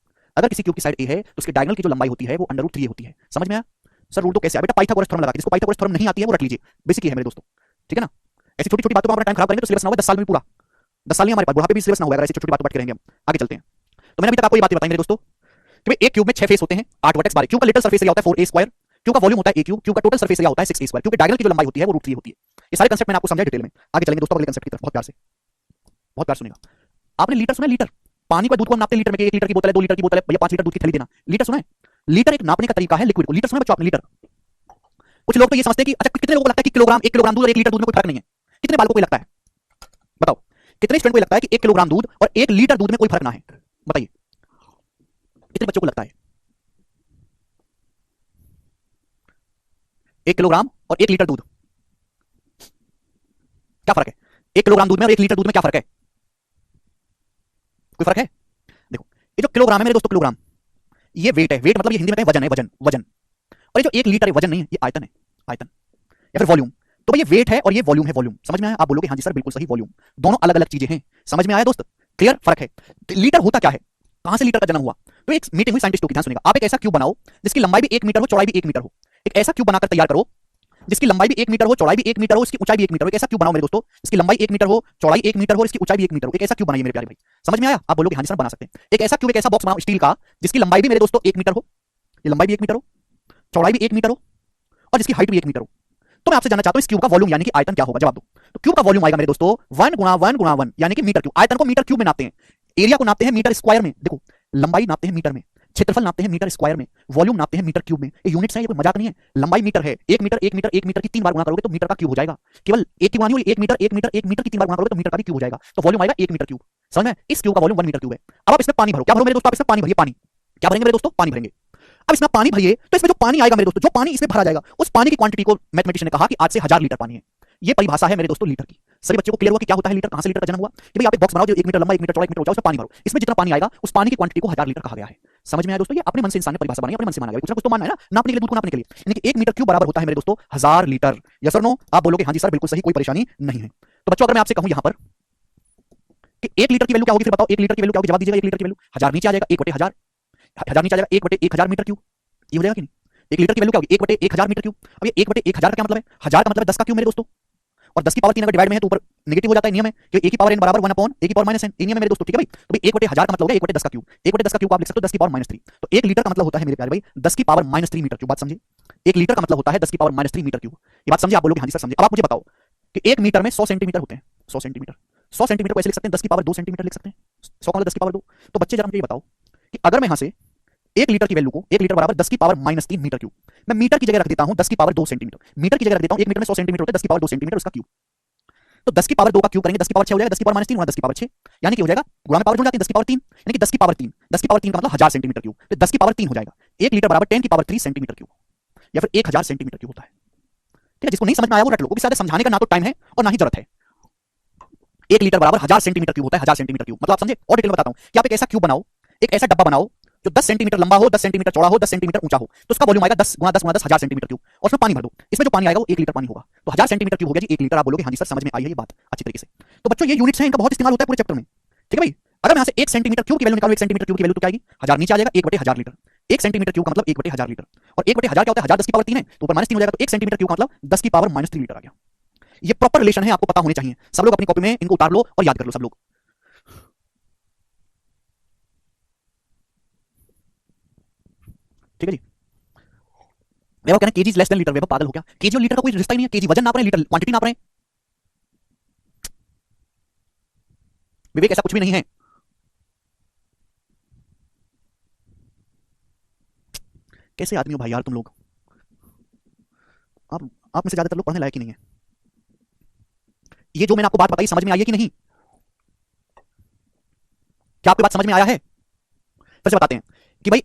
अगर किसी क्यूब की साइड ए है तो उसके डायगोनल की जो लंबाई होती है वो √3a होती है। समझ में आया? सर रूल तो कैसे? बेटा पाइथागोरस थ्योरम लगा के, जिसको पाइथागोरस थ्योरम नहीं आती है वो रट लीजिए, बेसिक ही है मेरे दोस्तों, ठीक है ना? ऐसी छोटी छोटी बातों में अपना टाइम खराब करेंगे तो सिलेबस ना होगा 10 साल में पूरा। 10 साल नहीं हमारे पास, बुढ़ापे भी सिलेबस ना होगा अगर ऐसी छोटी छोटी बातों पर रहेंगे हम। आगे चलते हैं। तो मैंने अभी तक आपको ये बातें बताई मेरे दोस्तों कि भाई एक क्यूब में 6 फेस होते हैं, 8 वर्टेक्स 12। क्यूब का लिटल सरफेस एरिया होता है 4a स्क्वायर, क्यूब का वॉल्यूम होता है a क्यूब, क्यूब का टोटल सरफेस एरिया होता है 6a स्क्वायर, क्यूब के डायगोनल की जो लंबाई होती है वो √3 होती है। ये सारे कांसेप्ट मैंने आपको समझाया डिटेल में। आगे चलेंगे दोस्तों अगले कांसेप्ट की तरफ, बहुत प्यार से, बहुत प्यार सुनिएगा। आपने लीटर सुना है? लीटर पानी का दूध को हम नापते हैं लीटर में, 1 लीटर की बोतल है, 2 लीटर की बोतल है, भैया 5 लीटर दूध की थैली देना। लीटर सुना है? लीटर एक नापने का तरीका है लिक्विड को। लीटर सुना है बच्चों आपने? लीटर कुछ लोग तो ये समझते हैं कि अच्छा कितने लोगों को लगता है कि किलोग्राम 1 किलोग्राम दूध और 1 लीटर दूध में कोई फर्क नहीं है? कितने बालकों को लगता है? बताओ कितने स्टूडेंट को लगता है कि 1 किलोग्राम दूध और 1 लीटर दूध में कोई फर्क ना है? बताइए कितने बच्चों को लगता है 1 किलोग्राम और 1 लीटर दूध क्या फर्क है? 1 किलोग्राम दूध में और 1 लीटर दूध में क्या फर्क है? कोई फर्क है? देखो ये जो किलोग्राम है मेरे दोस्तों, किलोग्राम ये वेट है। वेट मतलब ये हिंदी में कहें वजन है, वजन वजन। और ये जो 1 लीटर है वजन नहीं है, ये आयतन है, आयतन या फिर वॉल्यूम। तो भाई ये वेट है और ये वॉल्यूम है, वॉल्यूम समझ में आया? आप बोलोगे हाँ जी सर बिल्कुल सही, वॉल्यूम, दोनों अलग अलग चीजें हैं, समझ में आया दोस्त? क्लियर, फर्क है। लीटर होता क्या है, कहां से लीटर का जन्म हुआ? तो एक मीटिंग हुई साइंटिस्टों की, ध्यान सुनिएगा। आप एक ऐसा क्यूब बनाओ जिसकी लंबाई भी 1 मीटर हो, चौड़ाई भी 1 मीटर हो। एक ऐसा क्यूब बनाकर तैयार करो जिसकी लंबाई भी 1 मीटर हो, चौड़ाई भी 1 मीटर हो, इसकी ऊंचाई भी 1 मीटर हो। एक ऐसा क्यूब बनाओ मेरे दोस्तों जिसकी लंबाई 1 मीटर हो, चौड़ाई 1 मीटर हो, इसकी ऊंचाई भी 1 मीटर हो। एक ऐसा क्यूब बनाइए मेरे प्यारे भाई, समझ में आया? आप बोलोगे हाँ जी सर बना सकते हैं। एक ऐसा क्यूब, एक ऐसा बॉक्स बनाओ स्टील का जिसकी लंबाई भी मेरे दोस्तों 1 मीटर हो, ये लंबाई भी 1 मीटर हो, चौड़ाई भी 1 मीटर हो और जिसकी हाइट भी 1 मीटर हो। तो मैं आपसे जानना चाहता हूं इस क्यूब का वॉल्यूम यानी कि आयतन क्या होगा? जवाब दो। तो क्यूब का वॉल्यूम आएगा मेरे दोस्तों 1 गुणा 1 गुणा 1 यानी कि मीटर क्यूब। आयतन को मीटर क्यूब में नापते हैं, एरिया को नापते हैं मीटर स्क्वायर में। देखो लंबाई नापते हैं मीटर में, क्षेत्रफल नापते हैं मीटर स्क्वायर में, वॉल्यूम नापते हैं मीटर क्यूब में। ये यूनिट्स हैं, ये कोई मजाक नहीं है। लंबाई मीटर है, 1 मीटर 1 मीटर 1 मीटर की 3 बार गुणा करोगे तो मीटर का क्यूब हो जाएगा। केवल एक की गुणा नहीं, 1 मीटर 1 मीटर 1 मीटर की 3 बार गुणा करोगे तो मीटर का भी क्यूब हो जाएगा। तो वॉल्यूम आएगा 1 मीटर क्यूब। समझ में? इस क्यूब का वॉल्यूम 1 मीटर क्यूब है। अब आप इसमें पानी भरो, क्या भरो मेरे दोस्तों? आप इसमें पानी भरिए, पानी क्या भरेंगे मेरे दोस्तों? पानी भरेंगे। अब इसमें पानी भरिए तो इसमें जो पानी आएगा मेरे दोस्तों, जो पानी इसमें भरा जाएगा, उस पानी की क्वांटिटी को मैथमेटिशियन ने कहा कि आज से 1000 लीटर पानी है। ये परिभाषा है मेरे दोस्तों लीटर की। सभी बच्चों को क्लियर हुआ कि क्या होता है लीटर, कहां से लीटर का जन्म हुआ? कि भाई आप एक बॉक्स बनाओ जो 1 मीटर लंबा 1 मीटर चौड़ा 1 मीटर ऊंचा, उसमें पानी भरो, इसमें जितना पानी आएगा उस पानी की क्वांटिटी को 1000 लीटर कहा गया है। समझ में आया दोस्तों? ये अपने मन से इंसान ने परिभाषा बनाई, अपने मन से माना गया, कुछ ना कुछ तो मानना है ना, नापने के लिए, दूध को नापने के लिए। यानी कि 1 मीटर क्यूब बराबर होता है मेरे दोस्तों 1000 लीटर। यस और नो? आप बोलोगे हाँ जी सर बिल्कुल सही, कोई परेशानी नहीं है। तो बच्चों अगर मैं आपसे कहूं यहां पर कि 1 लीटर की वैल्यू क्या होगी, फिर बताओ 1 लीटर की वैल्यू क्या होगी? जवाब दीजिएगा। 1 लीटर की वैल्यू 1000 नीचे आ जाएगा, 1/1000, 1000 नीचे आ जाएगा, 1/1000 मीटर क्यूब। ये हो जाएगा कि नहीं? 1 लीटर की वैल्यू क्या होगी? 1/1000 मीटर क्यूब। अब ये 1/1000 का क्या मतलब है? 1000 का मतलब है 10 का क्यूब मेरे दोस्तों, और 10 की पावर 3 अगर डिवाइड में है तो ऊपर नेगेटिव हो जाता है, नियम है कि a की पावर n बराबर 1 अपॉन a की पावर -n, ये नियम है मेरे दोस्तों। ठीक है भाई? तो भाई 1/1000 का मतलब हो गया 1/10 का क्यूब। 1/10 का क्यूब आप लिख सकते हो 10 की पावर -3। तो 1 लीटर का मतलब होता है मेरे प्यारे भाई 10 की पावर -3 मीटर क्यूब। बात समझे? 1 लीटर का मतलब होता है 10 की पावर -3 मीटर क्यूब। ये बात समझे? आप बोलोगे हाँ जी सर समझे। अब आप मुझे बताओ कि 1 मीटर में 100 सेंटीमीटर होते हैं, 100 सेंटीमीटर। 100 सेंटीमीटर को ऐसे लिख सकते हैं 10 की पावर 2 सेंटीमीटर लिख सकते हैं। 100 का मतलब 10 की पावर 2। तो बच्चे जरा मुझे ये बताओ कि अगर मैं यहां से 1 लीटर की वैल्यू को 1 लीटर बराबर 10 की पावर -3 मीटर क्यूब, मैं मीटर की जगह रख देता हूं 10 की पावर 2 सेंटीमीटर। मीटर की जगह रख देता हूं 1 मीटर में 100 सेंटीमीटर होते हैं, 10 की पावर 2 सेंटीमीटर उसका क्यूब। तो 10 की पावर 2 का क्यूब करेंगे 10 की पावर 6 हो जाएगा, 10 की पावर -3 गुणा 10 की पावर 6 यानी कि हो जाएगा, गुणा में पावर जुड़ जाती है 10 की पावर 3 यानी कि 10 की पावर 3, 10 की पावर 3 का मतलब 1000 सेंटीमीटर क्यूब। तो 10 की पावर 3 हो जाएगा। 1 लीटर बराबर 10 की पावर 3 सेंटीमीटर क्यूब या फिर 1000 सेंटीमीटर क्यूब होता है। ठीक है? जिसको नहीं समझ में आया वो रट लो, क्योंकि ज्यादा समझाने का ना तो टाइम है और ना ही जरूरत है। 1 लीटर बराबर 1000 सेंटीमीटर क्यूब होता है, 1000 सेंटीमीटर क्यूब। मतलब आप समझे? और डिटेल में बताता हूं कि आप एक ऐसा क्यूब बनाओ, एक ऐसा डब्बा बनाओ जो 10 सेंटीमीटर लंबा हो, 10 सेंटीमीटर चौड़ा हो, 10 सेंटीमीटर ऊंचा हो, तो उसका वॉल्यूम आएगा 10 गुणा 10 गुणा 10 1000 सेंटीमीटर क्यूब, और उसमें पानी भर दो। इसमें जो पानी आएगा वो 1 लीटर पानी होगा। तो 1000 सेंटीमीटर क्यूब हो गया जी 1 लीटर। आप बोलोगे हाँ जी सर समझ में आई है ये बात अच्छी तरीके से। तो बच्चों ये यूनिट्स हैं, इनका बहुत इस्तेमाल होता है पूरे चैप्टर में। ठीक है भाई? अगर मैं यहां से 1 सेंटीमीटर क्यूब की वैल्यू निकालूं, 1 सेंटीमीटर क्यूब की वैल्यू तो क्या आएगी? 1000 नीचे आ जाएगा, 1/1000 लीटर। 1 सेंटीमीटर क्यूब का मतलब 1/1000 लीटर, और 1/1000 क्या होता है? 1000 10 की पावर 3 है तो ऊपर -3 हो जाएगा, तो 1 सेंटीमीटर क्यूब का मतलब 10 की पावर -3 लीटर आ गया। ये प्रॉपर रिलेशन है, आपको पता होने चाहिए। सब लोग अपनी कॉपी में इनको उतार लो और याद कर लो सब लोग। ठीक है जी? वैभव कहना केजी लेस देन लीटर। वैभव पागल हो क्या? केजी और लीटर का कोई रिश्ता ही नहीं है। केजी वजन नाप रहे हैं, लीटर क्वांटिटी नाप रहे हैं। विवेक ऐसा कुछ भी नहीं है। कैसे आदमी हो भाई यार तुम लोग? आप में से ज्यादातर लोग पढ़ने लायक ही नहीं है। ये जो मैंने आपको बात बताई समझ में आई है कि नहीं? क्या आपकी बात समझ में आया है? फिर से बताते हैं कि भाई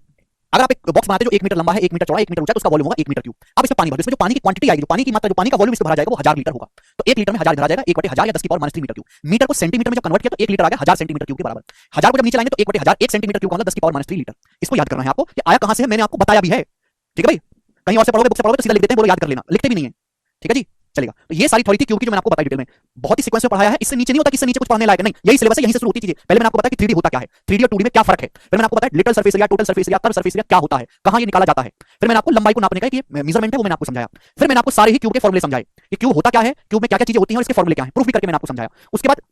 अगर आप एक बॉक्स बनाते हो जो 1 मीटर लंबा है, 1 मीटर चौड़ा, 1 मीटर ऊंचा, तो उसका वॉल्यूम होगा 1 मीटर क्यूब। अब इसमें पानी भरो, इसमें जो पानी की क्वांटिटी आएगी, जो पानी की मात्रा, जो पानी का वॉल्यूम इसमें भरा जाएगा वो 1000 लीटर होगा। तो 1 लीटर में 1000 भरा जाएगा, 1/1000 या 10 की पावर -3 मीटर क्यूब। मीटर को सेंटीमीटर में जब कन्वर्ट किया तो 1 लीटर आ गया 1000 सेंटीमीटर क्यूब के बराबर। 1000 को जब नीचे लाएंगे तो 1/1000 1 सेंटीमीटर क्यूब का मतलब 10 की पावर -3 लीटर। इसको याद करना है आपको। ये आया कहां से है मैंने आपको बताया भी है। ठीक है भाई? कहीं और से पढ़ोगे, बुक से पढ़ोगे तो सीधा लिख देते हैं, बोलो याद कर लेना, लिखते भी नहीं है। ठीक है जी? चलेगा। तो ये सारी थ्योरी थी क्यूब की जो मैंने आपको बताई डिटेल में, बहुत ही सीक्वेंस में पढ़ाया है। इससे नीचे नहीं होता, इससे नीचे कुछ पढ़ने लायक नहीं। यही सिलेबस है, यहीं से शुरू होती चीजें। पहले मैंने आपको बताया कि 3D होता क्या है, 3D और 2D में क्या फर्क है। फिर मैंने आपको बताया little surface area, total surface area, curve surface area क्या होता है, कहां ये निकाला जाता है। फिर मैंने आपको लंबाई को नापने का कि मेजरमेंट है वो मैंने आपको समझाया। फिर मैंने आपको सारे ही क्यूब के फॉर्मूले समझाए कि क्यूब होता क्या है, क्यूब में क्या क्या चीजें होती हैं और इसके फॉर्मूले क्या हैं, प्रूफ भी करके मैंने आपको समझाया। उसके बाद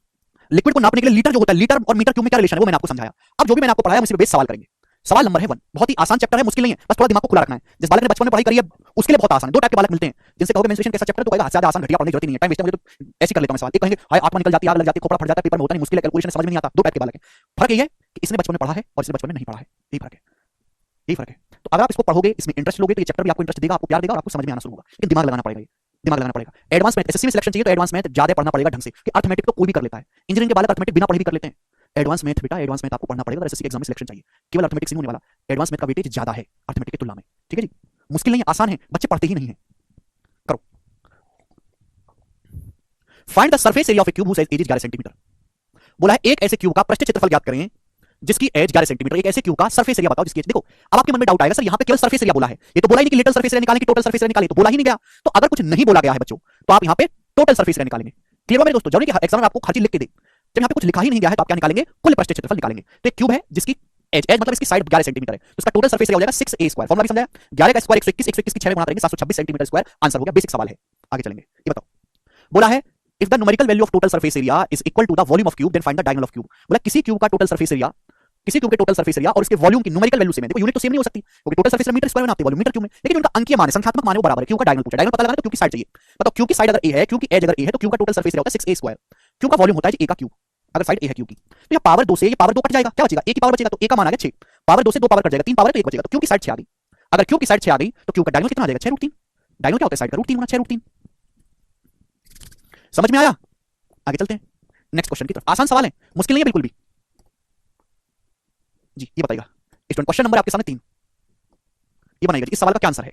लिक्विड को नापने के लिए लीटर जो होता है, लीटर और मीटर क्यूब में क्या रिलेशन है वो मैंने आपको समझाया। अब जो भी मैंने आपको पढ़ाया उसी पे बेस सवाल करेंगे। सवाल नंबर है 1, बहुत ही आसान चैप्टर है, मुश्किल नहीं है, बस थोड़ा दिमाग को खुला रखना है। जिस बालक ने बचपन में पढ़ाई करी है उसके लिए बहुत आसान है। दो टाइप के बालक मिलते हैं, जिनसे कहोगे मेंस्ट्रुएशन कैसा चैप्टर, तो कहेगा ज्यादा आसान, घटिया, पढ़ने की जरूरत नहीं है, टाइम वेस्ट है, मुझे तो ऐसे कर लेता हूं सवाल। एक कहेंगे हाय आत्मा निकल जाती है, आग लग जाती है, खोपड़ा फट जाता है, पेपर में होता नहीं, मुश्किल है, कैलकुलेशन समझ में नहीं आता। दो टाइप के बालक हैं। फर्क ये है कि इसने बचपन में पढ़ा है और इसने बचपन में नहीं पढ़ा है। यही फर्क है, यही फर्क है। तो अगर आप इसको पढ़ोगे, इसमें इंटरेस्ट लोगे तो ये चैप्टर भी आपको इंटरेस्ट देगा, आपको प्यार देगा और आपको समझ में आना शुरू होगा। लेकिन दिमाग लगाना पड़ेगा, दिमाग लगाना पड़ेगा। एडवांस मैथ एसएससी में सिलेक्शन चाहिए तो एडवांस मैथ ज्यादा पढ़ना पड़ेगा ढंग से, कि अर्थमेटिक तो कोई भी कर लेता है। इंजीनियरिंग के बालक अर्थमेटिक बिना पढ़े भी कर लेते हैं। एडवांस मैथ बेटा, एडवांस मैथ आपको पढ़ना पड़ेगा, एसएससी एग्जाम में सिलेक्शन चाहिए। केवल अर्थमेटिक्स नहीं होने वाला, एडवांस मैथ का वेटेज ज्यादा है अर्थमेटिक की तुलना में। ठीक है जी? मुश्किल नहीं है, आसान है, बच्चे पढ़ते ही नहीं है। करो। Find the surface area of a cube whose edge is 11 centimetre. बोला है एक ऐसे क्यूब का पृष्ठ क्षेत्रफल ज्ञात करें जिसकी एज 11 सेंटीमीटर, एक ऐसे क्यूब का सरफेस एरिया बताओ जिसकी एज, देखो अब आपके मन में डाउट आएगा सर यहाँ पे केवल सरफेस एरिया बोला है, ये तो बोला ही नहीं कि लेटरल सरफेस एरिया निकालें कि टोटल सरफेस एरिया निकालें, तो बोला ही नहीं गया। तो अगर कुछ नहीं बोला गया है बच्चों तो आप यहाँ पे टोटल सरफेस एरिया निकालेंगे। क्लियर है मेरे दोस्तों, जरूरी कि एग्जाम में आपको हर चीज लिख के दे, जब यहाँ पे कुछ लिखा ही नहीं गया है तो आप क्या निकालेंगे, कुल पृष्ठीय क्षेत्रफल निकालेंगे। तो एक क्यूब है जिसकी एज मतलब इसकी साइड 11 सेंटीमीटर है, तो इसका टोटल सरफेस एरिया हो जाएगा 6a स्क्वायर। फॉर्मूला भी समझाया, 11 का स्क्वायर 121, 121 की 6 में गुणा करेंगे 726 सेंटीमीटर स्क्वायर, आंसर हो गया। बेसिक सवाल है, आगे चलेंगे। ये बताओ, बोला है if the numerical value of total surface area is equal to the volume of cube then find the diagonal of cube. बोला किसी क्यूब का टोटल सरफेस एरिया, किसी क्यूब के टोटल सरफेस एरिया और इसके वॉल्यूम की न्यूमेरिकल वैल्यू सेम है। देखो यूनिट तो सेम नहीं हो सकती क्योंकि टोटल सरफेस मीटर स्क्वायर में आती है, वॉल्यूम मीटर क्यूब में, लेकिन उनका अंकीय मान है, संख्यात्मक मान है, वो बराबर है। क्यूब का डायगोनल पूछा, डायगोनल पता लगाना तो क्यूब की साइड चाहिए। बताओ क्यूब की साइड अगर a है, क्यूब की एज अगर a है, तो क्यूब का टोटल सरफेस एरिया होता है 6a स्क्वायर। क्यूब का वॉल्यूम होता है a का क्यूब, अगर साइड a है क्यूब की, तो ये पावर 2 से ये पावर 2 कट जाएगा, क्या बचेगा, a की पावर बचेगा, तो a का मान आ गया 6, पावर 2 से 2 पावर कट जाएगा, 3 पावर है तो 1 बचेगा, तो क्यूब की साइड 6 आ गई। अगर क्यूब की साइड 6 आ गई तो क्यूब का डायगोनल कितना आ जाएगा, 6√3। डायगोनल क्या होता है, साइड का √3 गुना 6√3। समझ में आया, आगे चलते हैं नेक्स्ट क्वेश्चन की तरफ। आसान सवाल है, मुश्किल नहीं है बिल्कुल भी जी। ये बताइएगा, स्टूडेंट क्वेश्चन नंबर आपके सामने 3, ये बनाइएगा जी, इस सवाल का क्या आंसर है।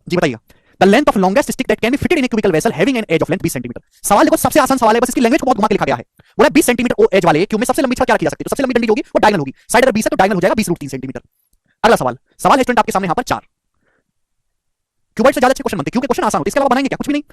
जी बताइए, the length of longest stick that can be fitted in a cubical vessel having an edge of length 20 centimetre. सवाल देखो सबसे आसान सवाल है, बस इसकी लैंग्वेज को बहुत घुमा के लिखा गया है। बोला 20 सेंटीमीटर एज वाले क्यूब में सबसे लंबी छड़ क्या रखी जा सकती है, तो सबसे लंबी डंडी होगी वो डायगोनल होगी, साइड अगर 20 है तो डायगोनल हो जाएगा 20√3 सेंटीमीटर। अगला सवाल, सवाल है स्टूडेंट आपके सामने यहाँ पर 4, क्यूबाइड से ज्यादा अच्छे क्वेश्चन बनते हैं क्योंकि क्वेश्चन आसान होते हैं, इसके अलावा बनाएंगे क्या, कुछ भी नहीं।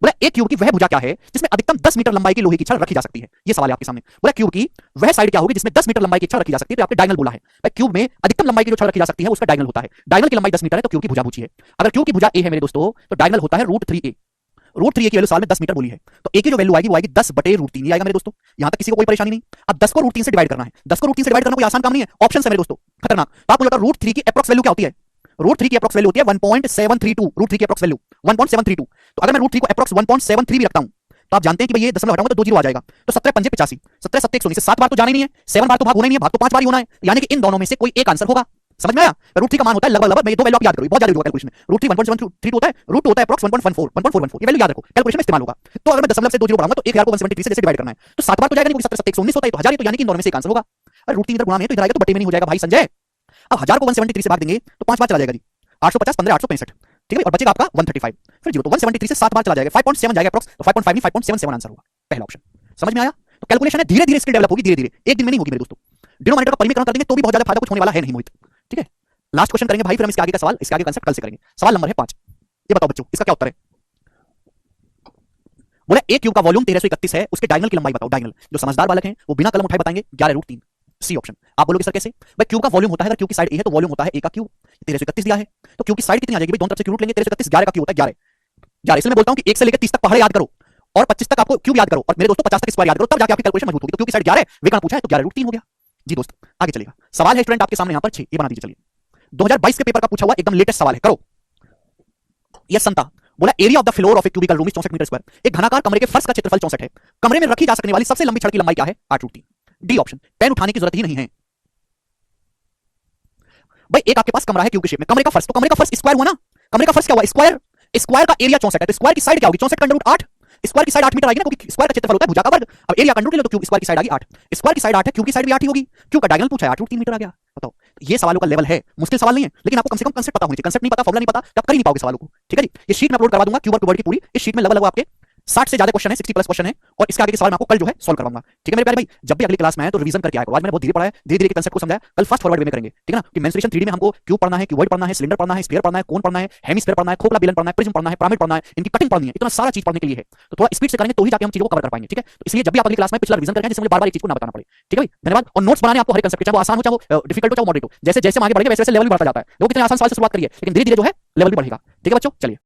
बोला एक क्यूब की वह भुजा क्या है जिसमें अधिकतम 10 मीटर लंबाई की लोहे की छड़ रखी जा सकती है। ये सवाल है आपके सामने। बोला क्यूब की वह साइड क्या होगी जिसमें 10 मीटर लंबाई की छड़ रखी जा सकती है, तो आपके डायगोनल बोला है। भाई क्यूब में अधिकतम लंबाई की जो छड़ रखी जा सकती है उसका डायगोनल होता है, डायगोनल की लंबाई 10 मीटर है तो क्यूब की भुजा पूछी है। अगर क्यूब की भुजा ए है मेरे दोस्तों तो डायगोनल होता है √3a। √3a की वैल्यू साल में 10 मीटर बोली है, तो a की जो वैल्यू आएगी वो आएगी 10/√3 ही आएगा मेरे दोस्तों। यहां तक किसी को कोई परेशानी नहीं। अब 10 को √3 से डिवाइड करना है, 10 को √3 से डिवाइड करना कोई आसान काम नहीं है, ऑप्शन है मेरे दोस्तों खतरनाक। तो आपको लगा √3 की एप्रोक्स वैल्यू क्या होती है, √3 की एप्रोक्स वैल्यू होती है 1.732, √3 की एप्रोक्स वैल्यू 1.732। तो अगर मैं √3 को एप्रोक्स 1.73 भी रखता हूं तो आप जानते हैं कि भाई ये दशमलव हटाऊंगा तो 2 जीरो आ जाएगा, तो 17 पंजे 85, 17 7 119 से 7 बार तो जाना ही नहीं है, 7 बार तो भाग होना ही नहीं है, भाग तो 5 बार ही होना है, यानी कि इन दोनों में से कोई एक आंसर होगा। समझ में आया, √3 का मान होता है लगभग मैं ये दो वैल्यू आप याद करो, बहुत ज्यादा होगा कैलकुलेशन में। √3 1.732 होता है, √2 होता है अप्रॉक्स 1.14 1.414, ये वैल्यू याद रखो, कैलकुलेशन में इस्तेमाल होगा। तो अगर मैं दशमलव से 2 जीरो बढ़ाऊंगा तो 1000 को 173 से जैसे डिवाइड करना है तो 7 बार तो जाएगा नहीं, 17 7 119 होता है तो 1000 ही, तो यानी कि इन दोनों में से एक आंसर होगा। अरे √3 इधर गुणा में तो इधर आएगा तो बटे में नहीं हो जाएगा भाई संजय। अब 1000 को 173 से भाग देंगे तो 5 बार चला जाएगा जी, 850 15 865, ठीक है, और बचेगा आपका 135, फिर जीरो, तो 173 से 7 बार चला जाएगा, 5.7 जाएगा अप्रॉक्स, तो 5.5 नहीं 5.77 आंसर होगा, पहला ऑप्शन। समझ में आया, तो कैलकुलेशन है धीरे धीरे स्किल डेवलप होगी, धीरे धीरे, एक दिन में नहीं होगी मेरे दोस्तों। डिनोमिनेटर का परिमीकरण कर देंगे तो भी बहुत ज्यादा फायदा कुछ होने वाला है नहीं मोहित, ठीक है। लास्ट क्वेश्चन करेंगे भाई, फिर हम इसके आगे का सवाल, इसके आगे कांसेप्ट कल से करेंगे। सवाल नंबर है 5, ये बताओ बच्चों इसका क्या उत्तर है। बोला एक क्यूब का वॉल्यूम 1331 है, उसके डायगोनल की लंबाई बताओ। डायगोनल जो समझदार बालक हैं वो बिना कलम उठाए बताएंगे 11√3, सी ऑप्शन। आप बोलोगे सर कैसे, भाई क्यूब का वॉल्यूम होता है, अगर क्यूब की साइड ए है तो वॉल्यूम होता है ए का क्यूब, 1331 दिया है तो क्यूब की साइड कितनी आ जाएगी भाई, दोनों तरफ से क्यूब रूट लेंगे, 1331 11 का क्यूब होता है 11 11। इसलिए मैं बोलता हूं कि 1 से लेकर 30 तक पहाड़े याद करो और 25 तक आपको क्यूब याद करो, और मेरे दोस्तों 50 तक स्क्वायर याद करो, तब जाके आपकी कैलकुलेशन मजबूत होगी। तो क्यूब की साइड 11 है, विकर्ण पूछा है तो 11√3 हो गया जी दोस्त। आगे चलेगा, सवाल है स्टूडेंट आपके सामने यहां पर 6, ये बना दीजिए चलिए, 2022 के पेपर का पूछा हुआ एकदम लेटेस्ट सवाल है, करो। यस संता, बोला area of the floor of a cubical room is 64 metre square. एक घनाकार कमरे के फर्श का क्षेत्रफल 64 है, कमरे में रखी जा सकने वाली सबसे लंबी छड़ की लंबाई क्या है, 8√3, डी ऑप्शन। पेन उठाने की जरूरत ही नहीं है। भाई एक आपके पास कमरा है क्यूब के शेप में, कमरे का फर्श, तो कमरे का फर्श स्क्वायर हुआ ना, कमरे का फर्श क्या हुआ स्क्वायर, स्क्वायर का एरिया 64 है, तो स्क्वायर की साइड क्या होगी 64 का अंडर रूट 8, स्क्वायर की साइड 8 मीटर आएगी ना, क्योंकि स्क्वायर का क्षेत्रफल होता है भुजा का वर्ग। अब एरिया का अंडर रूट ले लो तो क्यूब स्क्वायर की साइड आ गई 8, स्क्वायर की साइड 8 है, क्यूब की साइड भी 8 ही होगी, क्यूब का डायगोनल पूछा है 8 रूट 3 मीटर आ गया। बताओ ये सवालों का लेवल है, मुश्किल सवाल नहीं है, लेकिन आपको कम से कम कंसेप्ट पता होनी चाहिए, कंसेप्ट नहीं पता, फॉर्मूला नहीं पता, तो आप कर ही नहीं पाओगे सवालों को। ठीक है जी, ये शीट में अपलोड करवा दूंगा क्यूब और क्यूबॉइड की पूरी, इस शीट में लगभग आपके 60 से ज्यादा क्वेश्चन है, 60 प्लस क्वेश्चन है, और इसके आगे के सवाल मैं आपको कल जो है सॉल्व करवाऊंगा। ठीक है मेरे प्यारे भाई, जब भी अगली क्लास में आए तो रिवीजन करके आया करो, आज मैंने बहुत धीरे पढ़ा है, धीरे धीरे के कंसेप्ट को समझाया, कल फास्ट फॉरवर्ड वे में करेंगे। ठीक है ना, कि मेंस्ट्रुएशन 3D में हमको क्यूब पढ़ना है, क्यूबॉइड पढ़ना है, सिलेंडर पढ़ना है, स्फीयर पढ़ना है, कोन पढ़ना है, हेमिस्फीयर पढ़ना है, खोखला बेलन पढ़ना है, प्रिज्म पढ़ना है, पिरामिड पढ़ना है, इनकी कटिंग पढ़नी है, इतना सारा चीज पढ़ने के लिए है, तो थोड़ा स्पीड से करेंगे तो ही जाके हम चीजों को कवर कर पाएंगे। ठीक है, तो इसलिए जब भी आप अगली क्लास में पिछला रिवीजन करेंगे, जिससे मुझे बार-बार एक चीज को ना बताना पड़े। ठीक है भाई, धन्यवाद। और नोट्स बनाने आपको हर कंसेप्ट, चाहे वो आसान हो, चाहे वो डिफिकल्ट हो, चाहे वो मॉडरेट हो, जैसे जैसे हम आगे बढ़ेंगे वैसे वैसे लेवल भी बढ़ता जाता है। लोग कितने आसान सवाल से शुरुआत करिए, लेकिन धीरे धीरे जो है लेवल भी बढ़ेगा। ठीक है बच्चों, चलिए।